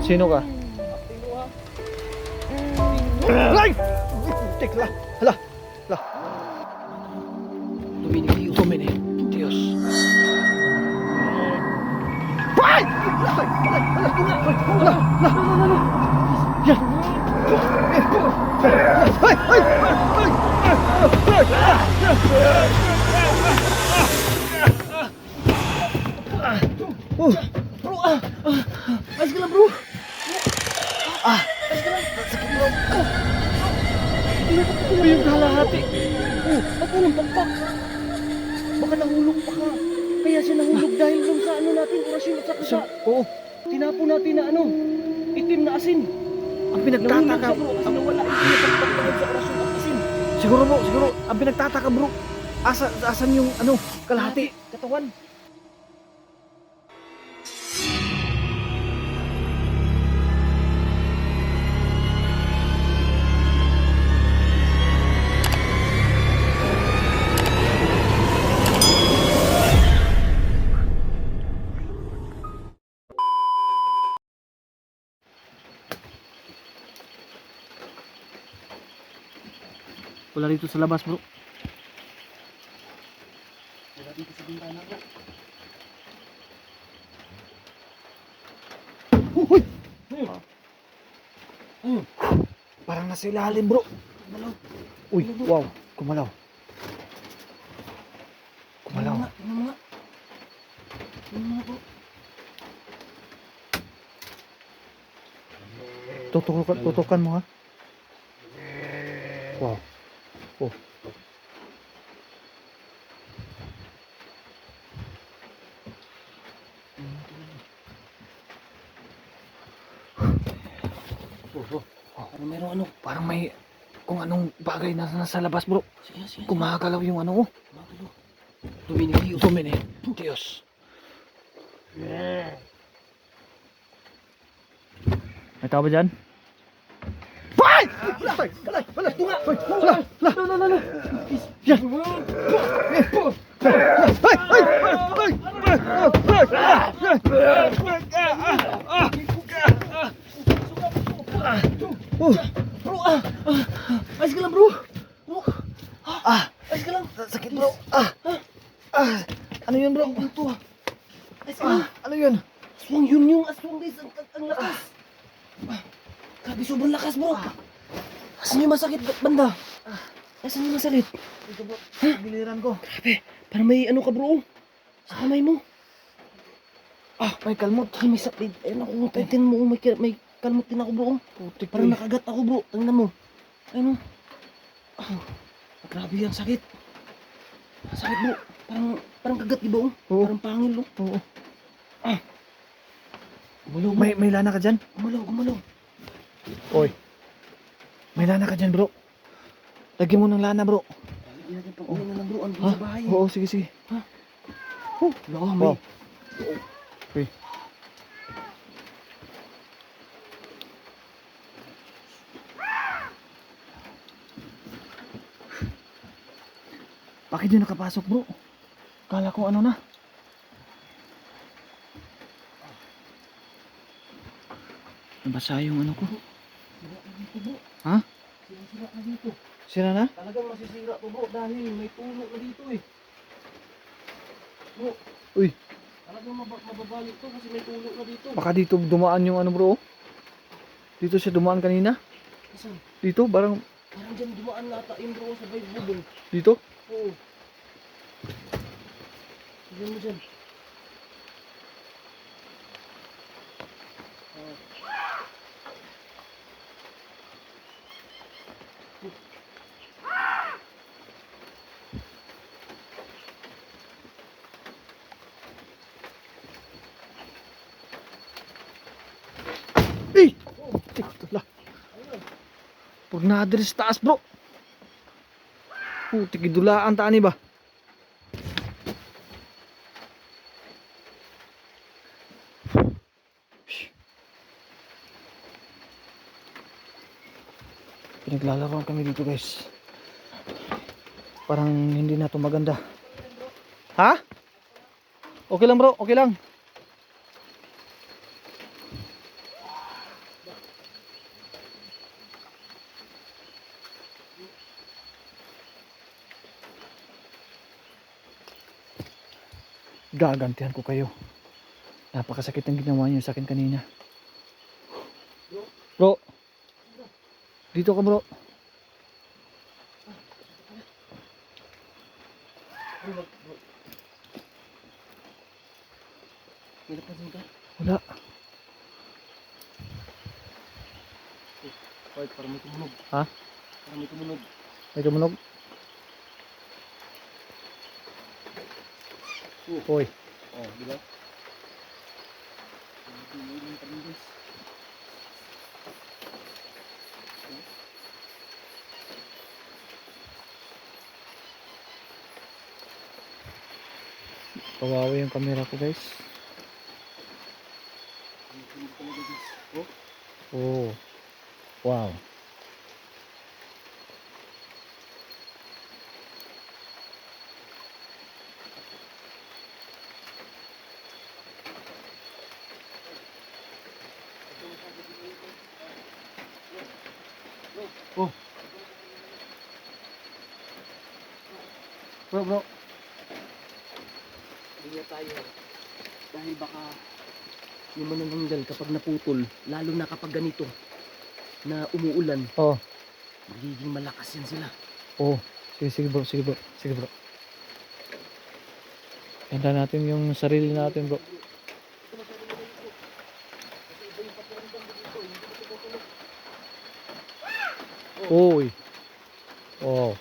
Sino ka? Ay! Tek la. Hala. La. Domine. Dios. Ay! Hala. Yan. Bro, ayos ka lang bro. Ayos ka lang. Sakit bro. Ito yung kalahati. Ba't walang pakpak? Baka nahulog pa ka. Kaya siya nahulog dahil dun sa ano natin, orasyon at saka sa Oo. tinapo natin na ano, itim na asin. Ang Nahulog pinagtataka, siya bro kasi nawala yung pinapakpak naman sa orasyon at asin. siguro ang pinagtataka bro, asan yung ano, kalahati? Katawan. Wala dito sa labas bro. Wala dito sa bintana bro. Parang nasa ilalim bro. Kumalaw. Uy, wow, kumalaw. Kumalaw. Tingnan mo nga. Tingnan mo nga bro. Tutukan mo ha. Wow. Oh. Ano meron ano? Parang may kung anong bagay na nasa labas bro. Sige. Gumagalaw yung ano oh. Magalo. Domine. Domine. Dios. May tao ba dyan? Ay! Wala! Tunga! Wala! Yan! Bro, ayos ka lang bro. Bro, ayos ka lang. Sakit bro. Ano yun bro? Ito ayos ka lang. Ano yun? Aswang yun yung aswang guys. Ang lakas. Grabe sobrang lakas bro. Asan yung masakit banda? Asan yung masakit? Dito bro. Biliran ko. Grabe. Parang may ano ka bro. Sa kamay mo. May kalmot. Ay may sakit. Ayun ako. Tingnan mo. May kalmot din ako bro. Putik Parang nakagat ako bro. Tingnan mo. Ayun. Grabe yan. Sakit. Sakit bro. Parang kagat di ba? Oo. Parang pangil bro. Oo. Gumalaw bro. May lana ka dyan? Gumalaw. Oy. May lana ka dyan bro. Lagyan mo ng lana bro. Lagyan natin pag uwi na lang bro. Ano Ha? sa bahay? Oo, sige. Wala may. Uy. Bakit yun nakapasok bro? Kala ko ano na. Nabasa yung ano ko. Sira na dito bro. Ha? Sira na dito. Sira na? Talagang masisira to bro dahil may tulo na dito eh. Bro, Uy, talagang mababalik to kasi may tulo na dito. baka dito dumaan yung ano bro. Dito siya dumaan kanina. Asan? Dito, parang Parang dyan dumaan nata yung bro sa vibe bubong. dito. Oo. Tignan mo dyan. Eh! Ito pag na-address taas bro. Putik idulaan tani ba? Pinaglalaroan kami dito guys. Parang hindi na to maganda. Ha? Okay lang bro, okay lang. gagantihan ko kayo. Napakasakit ng ginawa niyo sa akin kanina. Bro. Dito ka, bro. May napansin ka? Wala. Hoy, parang may tumunog. Ha? Parang may tumunog. May tumunog. Hoy. Oh, di ba? Tumunog pa rin, guys. Kawawa yung camera ko, guys. Tumunog talaga, guys. Oh, Oh. Wow. Oh. Bro, bro. hindi tayo. Dahil baka yung manananggal kapag naputol, lalo na kapag ganito, na umuulan, Oh. magiging malakas yan sila. Oh. Sige, sige, bro. Sige, bro. Sige, bro. Handa natin yung sarili natin, bro. Oy. Oh.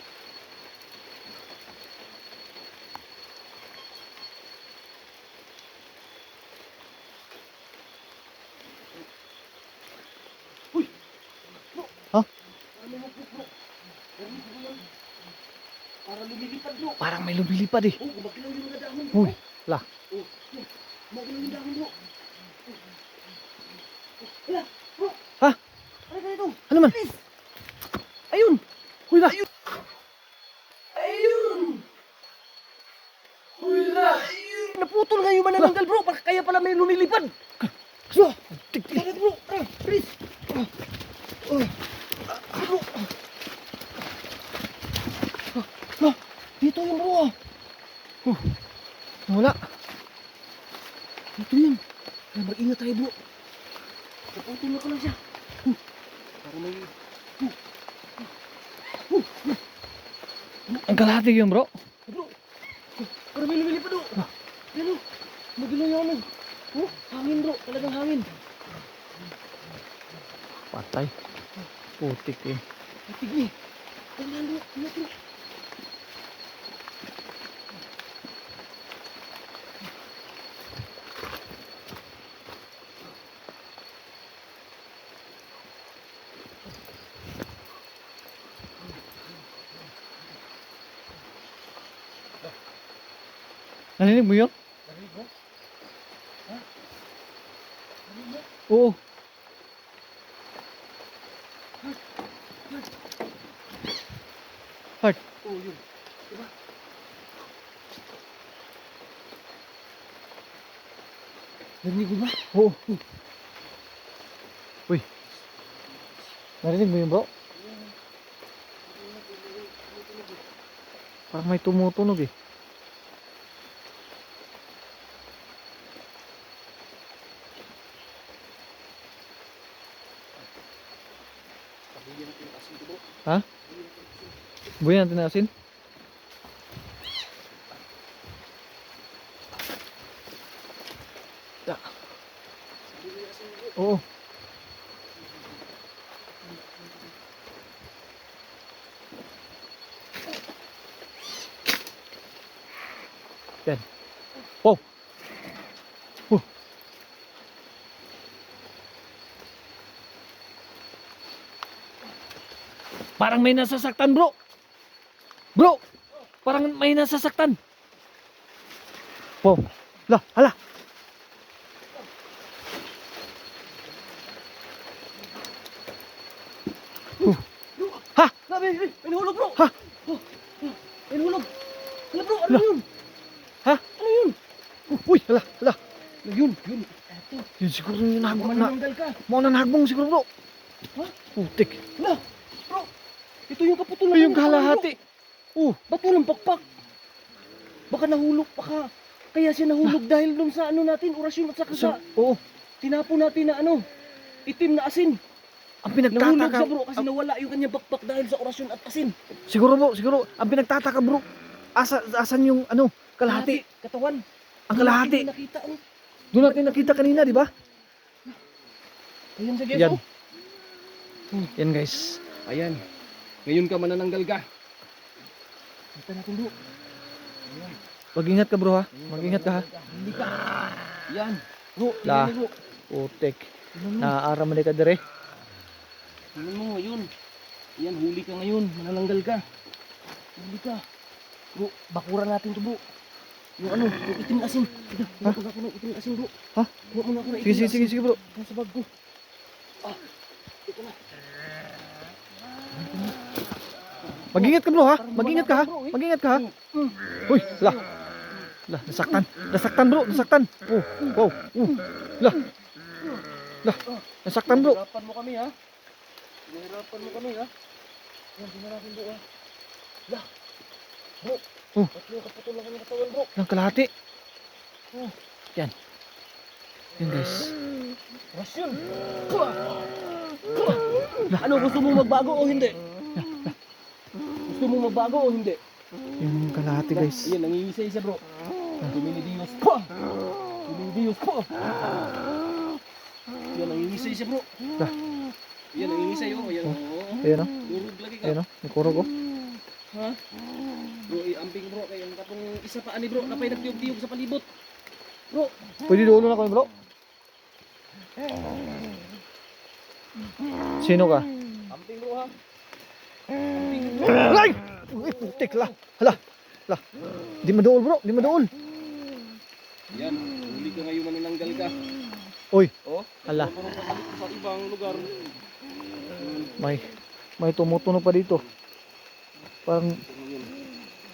Ha? Para lumilipad, bro. Parang may lumilipad eh. Oh, gumagalaw yung mga dahon. Uy. La. Oh, gumagalaw yung dahon, bro. Wala, bro. Ha? Ano ka ito? Ano man? Please. Ayun. Uy, la. Ayun. Wala. Ayun. Naputol nga yung manananggal, bro. Kaya pala may lumilipad. So, tara, bro. Tara, please. Bro. Dito yun, bro. Wala. Dito yun. Kaya mag-ingat tayo, bro. Naputol na ko lang siya. Para may... Ang kalahati yun, bro. Bro. Para may lumilipad, bro. Yan, bro. Magalaw yung ano. Oh, hangin, bro. Talagang hangin. Patay. Putik eh. Matig ni. Wala, bro. Ingat, bro. Narinig mo yun? Narinig mo? Ha? Narinig mo? Oo. Heart. Oo, yun. Diba? Narinig mo ba? Oo. Uy. Narinig mo yun, bro? Parang may tumutunog eh. Pabuyan natin yung asin ko, bro. Ha? Buhay natin na asin? Ya. Pabuyan yung asin, bro. Oo. Yan. Wow. Parang may nasasaktan, bro. Bro, parang may nasasaktan. Wow. La, hala. Ha? May nahulog, bro. Ha? Oh, may nahulog. Hala, bro. Ano Hala. yun? Ha? Ano yun? Uy, hala, hala. Yun. Eto. Yun siguro yung nahagbong na. Manananggal ka. Mga nahagbong siguro, bro. Ha? Putik. Hala. Bro. Ito yung kaputol Ay, yung kalahati. Oh, Ba't walang pakpak? Baka nahulog, baka Kaya siya nahulog dahil dun sa ano natin, orasyon at saka sa Oo. tinapon natin na ano, itim na asin. Ang Nahulog pinagtataka, siya bro kasi nawala yung kanyang bakbak dahil sa orasyon at asin. siguro bro, siguro, ang pinagtataka bro, asan yung ano, kalahati. Katawan. Ang kalahati. Hindi nakita oh. Doon natin nakita kanina, di ba? Ayun sa guys Yan. oh. Yan guys. Ayan. Ngayon ka manananggal ka. Kita natin bro. Mag-ingat ka bro ha. Mag-ingat ka ha. Hindi ka. Yan. Bro, La. tingnan mo bro. Putek. Tingnan mo. Naaara man ka dire. Tingnan mo, yun. Yan, huli ka ngayon. Manananggal ka. Huli ka. Bro, bakuran natin to bro. Yung ano, yung itim na asin. Ito, kuha ko na itim na asin bro. Ha? Kuha mo na ako na itim Sige, na sige, sige, asin. sige bro. Nasa bag ko. Ah, ito na. Mag-ingat ka bro ha. Mag-ingat ka ha. Mag-ingat ka ha. Mm. Uy, la. La, nasaktan. Nasaktan bro, nasaktan. Oh, wow. La. La. Nasaktan bro. Hirapan mo kami ha. Hirapan mo kami ha. Yan, tingnan natin bro ha. La. Bro. Oh. Ba't yung kaputol lang kami katawan bro? Ng kalahati. Oh. Yan. Yan guys. Rasyon. Ano, gusto mo magbago o hindi? Gusto mo magbago o hindi? Yung kalahati guys. Ayan, nangingisay-isa bro. Duminidios pa! Duminidios pa! Ayan, nangingisay-isa bro. La. Ayan, nangingisay oh. Ayan, Oh. oh. Ayan o. Durog lagi ka. Ayan o. May kurog oh. Ha? Bro, amping bro. Kaya ang katong isa pa ani bro. Napay nagtiyog-tiyog sa palibot. Bro. Pwede dulo na ko bro. Sino ka? Amping bro ha. Amping bro. Ay! Uy, putik la. Hala. La. Di maduol bro. Di maduol. Yan, huli ka ngayon manananggal ka. Uy. Oh, Hala. parang pabalik ko sa ibang lugar. May tumutunog pa dito.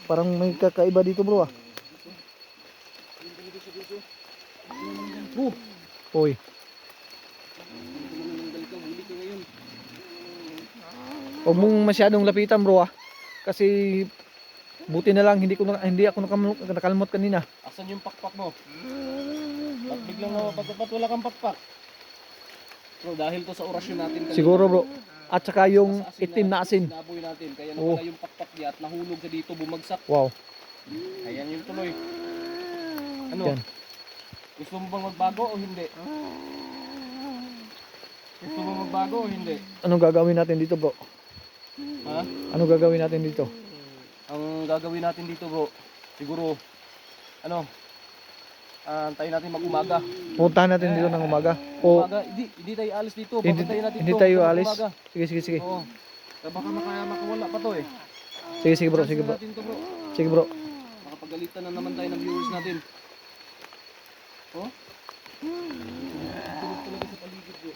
Parang may kakaiba dito bro ah. Bro, Uy. manananggal ka, huli ka ngayon. Huwag mong masyadong lapitan bro ah. Kasi buti na lang hindi ako nakalimot kanina. Asan yung pakpak mo? Ba't biglang ba't wala kang pakpak? Bro, dahil to sa orasyon natin kanina. Siguro bro. At saka yung Sa itim na asin. Sinaboy natin, kaya Oo. nawala yung pakpak niya at nahulog sa dito, bumagsak. Wow. Ayan yung tuloy. Ano? Yan. Gusto mo bang magbago o hindi? Gusto mo magbago o hindi? Anong gagawin natin dito bro? Ha? Anong gagawin natin dito? Ang gagawin natin dito bro, siguro, ano, antayin natin mag-umaga. Puntahan natin dito ng umaga. O Umaga, hindi tayo alis dito, Hindi- babantayin natin hindi to tayo hanggang alis? umaga. sige sige sige. Oo. Kaya baka makawala pa to eh. Sige sige bro, sige bro. Natin to, bro. Sige bro. Makapagalitan na naman tayo ng viewers natin. Oh? Tulog talaga sa paligid bro.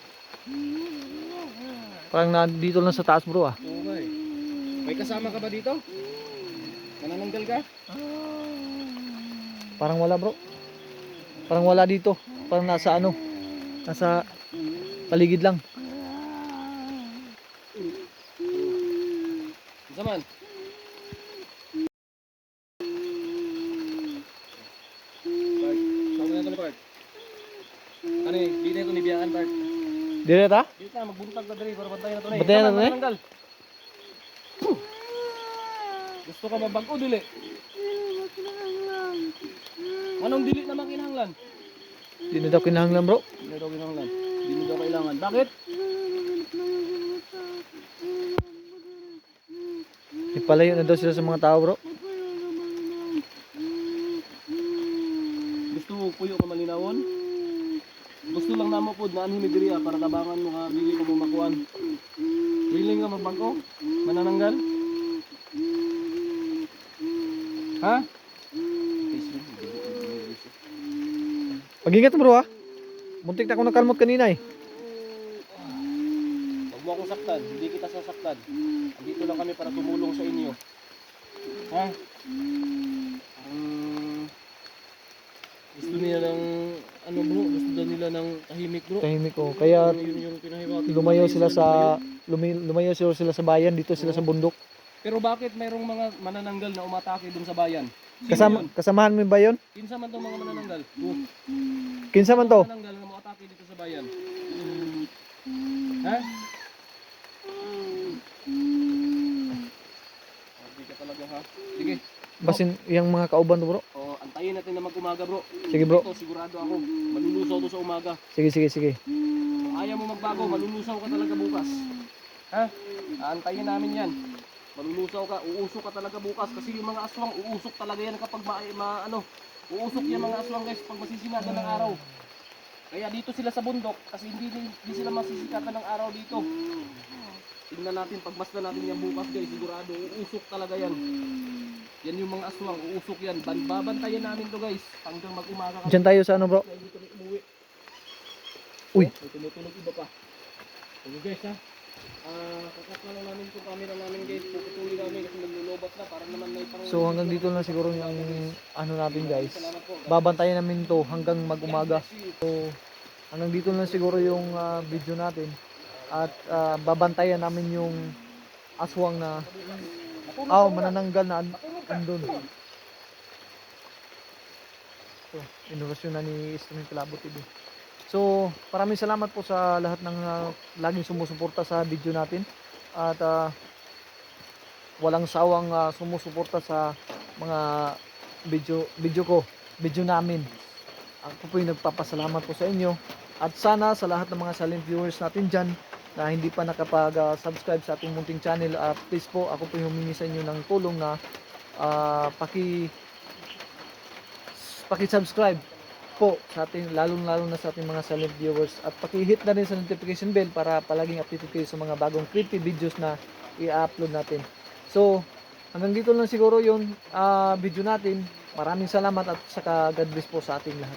Parang nandito lang sa taas bro ah. Oo nga eh. May kasama ka ba dito? Manananggal ka? Parang wala bro. Parang wala dito. Parang nasa ano? Nasa paligid lang. Zaman. Park. Sama na ito ni Park. Ano eh, di na ito ni Biyaan Park. Dire ta? Di na, magbuntag na dali para bantayan na ito na eh. Bantayan na Zaman, ito na eh? manananggal. Gusto ka mabag o dili? Anong dili naman kinahanglan? Di na daw kinahanglan bro. Hindi na daw kinahanglan. Hindi mo daw kailangan. Bakit? Ipalayo na daw sila sa mga tao bro. Gusto mo puyo ka malinawon? Gusto lang namo pod na anhimig diriya para tabangan mo ka dili ka mo makuan. Willing ka magbangko? Manananggal? Ha? Mag-ingat bro ha. Muntik na ako nakalmot kanina eh. Huwag mo akong saktan, hindi kita sasaktan. Andito lang kami para tumulong sa inyo. Ha? Gusto nila ng ano bro, gusto daw nila ng tahimik bro. Tahimik ko. Kaya Yun yung pinahirapan. lumayo sila sa bayan, dito sila sa bundok. Pero bakit mayroong mga manananggal na umatake dun sa bayan? Sino yun? Kasamahan mo ba yun? Kinsa man tong mga manananggal? Kinsa man to? Manananggal na umatake dito sa bayan. Ha? Hindi ka talaga ha. Sige. Basin yung mga kauban to bro. O, antayin natin na mag-umaga bro. Sige bro. Ito, sigurado ako. Malulusaw to sa umaga. Sige, sige, sige. Kung ayaw mo magbago, malulusaw ka talaga bukas. Ha? Aantayin namin yan. Malulusaw ka, uusok ka talaga bukas kasi yung mga aswang uusok talaga yan kapag uusok yung mga aswang guys pag masisikatan ng araw. Kaya dito sila sa bundok kasi hindi sila masisikatan ng araw dito. Tingnan natin, pagmasdan natin yan bukas guys, sigurado uusok talaga yan. Yan yung mga aswang, uusok yan. Babantayan namin to guys hanggang mag-umaga kami. Diyan tayo sa ano bro? Hindi kami umuwi. Uy. May tumutunog iba pa. Sige guys ha. Kakat na lang namin itong camera namin guys. Puputuloy kami kasi naglulubat na para naman may pang... So hanggang dito na siguro yung ano natin guys. Salamat po. Babantayan namin to hanggang mag-umaga. So hanggang dito na siguro yung video natin. At babantayan namin yung aswang na manananggal na andun. So, inovasyon na ni Streaming Kalabo TV. So, maraming salamat po sa lahat ng laging sumusuporta sa video natin. At walang sawang sumusuporta sa mga video namin. Ako po yung nagpapasalamat po sa inyo. At sana sa lahat ng mga silent viewers natin dyan na hindi pa nakapag-subscribe sa ating munting channel, please po, ako po yung humingi sa inyo ng tulong na paki-subscribe po sa ating, lalong-lalo na sa ating mga silent viewers, at paki-hit na rin sa notification bell para palaging updated kayo sa mga bagong creepy videos na i-upload natin. So, hanggang dito lang siguro yung video natin. Maraming salamat at saka God bless po sa ating lahat.